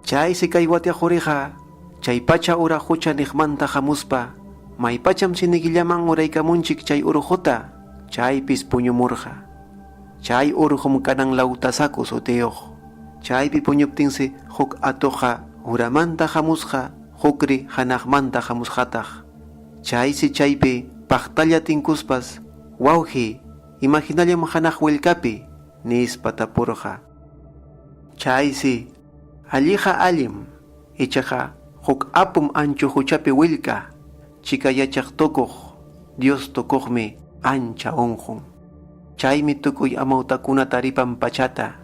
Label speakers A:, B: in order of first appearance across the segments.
A: Chay si kay watiaquriqa, chay pacha ura hucha niqmanta hamuspa, maypacham sinikillaman uraykamunchik chay urujuta, chaypis puñumurqa. Chay uruhum kanan lautasaku sutiyuq. Chaypi puñuptinsi huk atuqa uramanta hamusqa, hukri hanaqmanta hamusqataq. Chaysi chaypi paqtalla tinkuspas, wawqi, imaginallam hanaq willkapi, nispa tapurqa. Chaysi alliqa allim, ichaqa huk apum anchu huchapi willka, chika yachaq tukuq, Dios tukuqmi ancha unqun. Chaymi tukuy amawtakuna taripan pachata,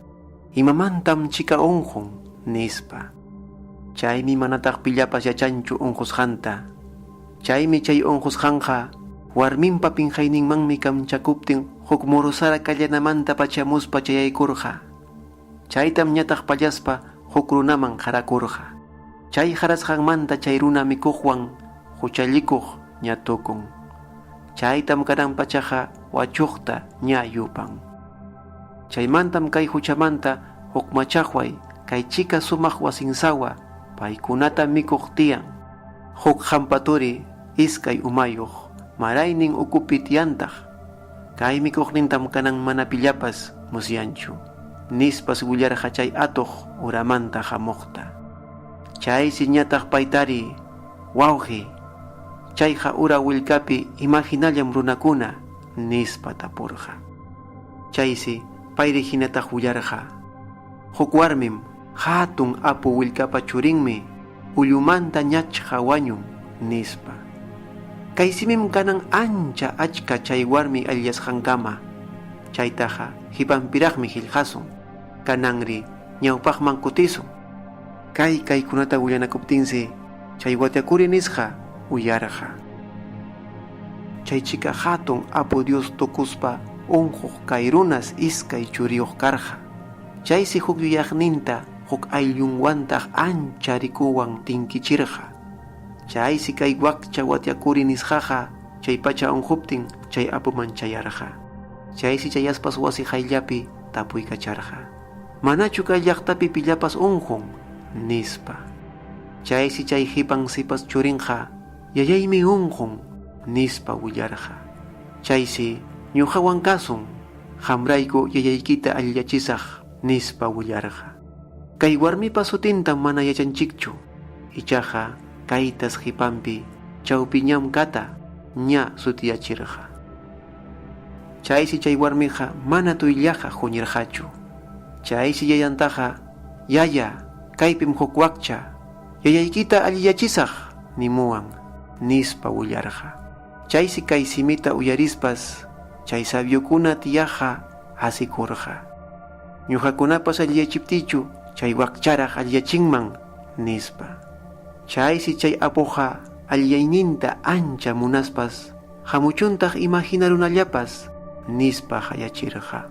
A: imamantam chika unqun, nispa. Chaymi manataq pillapas yachanchu unqusqanta. Chaymi chay unqusqanqa, warminpa pinqayninmanmi kamchakuptin huk murusara kallanamanta pachamuspa chayaykurqa. Chaytam ñataq pallaspa huk runaman qharakurqa. Chay qarasqanmanta chay runa mikuqwan huchallikuq ña tukun. Chaytam kanan pachaqa wachuqta ña yupan. Chaymantam kay huchamanta huk machaqway kay chika sumaq wasinsawa paykunata mikuq tiyan. Huk hampaturi iskay umayuq maraynin ukupi tiyantaq. Kay mikuqnintam kanan mana pillapas musyanchu, nispas willarqa chay atuq uramanta hamuqta. Chay siñataq paytari, wawqi, chayqa ura willkapi imaginallam runakuna, nispa tapurqa. Chaysi payri hinataq willarqa. Huk warmim hatun apu willkapa churinmi ullumanta ñachqa wañun, nispa. Kay simim kanan ancha achka chay warmi allasqankama. Chaytaqa hipampiraqmi qillqasun, kananri ñawpaqman kutisun. Kaykunata willanakuptinsi chay watiakuri nisqa uyarqa. Chay chika hatun apu Dios tukuspa unquq kay runas iskay churiyuq karqa. Chaysi huk yuyaqninta huk ayllunwantaq ancha rikuwan tinkichirqa. Chaysi kay wakcha watiakuri nisqaqa chay pacha unquptin chay apuman chayarqa. Chaysi chayaspas wasi hayllapi tapuykacharqa. Manachu kay llaqtapi pillapas unqun, nispa. Chaysi chay hipan sipas churinqa yayaymi unqun, nispa willarqa. Chaysi ñuqawan kasun, hamrayku yayaykita allachisaq, nispa willarqa. Kay warmipa sutintam mana yachanchikchu, ichaqa kaytas hipanpi chawpi ñam kata ña sutiyachirqa. Chaysi chay warmiqa mana tuyllaqa huñirqachu. Chaysi yayantaqa, yaya, kaypim huk wakcha, yayaykita alliyachisaq, nimuwan, nispa willarqa. Chaysi kay simita uyarispas, chay sabiukuna tiyaqa asikurqa. Ñuqakunapas alliyachiptichu, chay wakcharaq alliyachinman, nispa. Chaysi chay apuqa alliyayninta ancha munaspas, hamuchuntaq imaginarunallapas, nispa hayachirqa.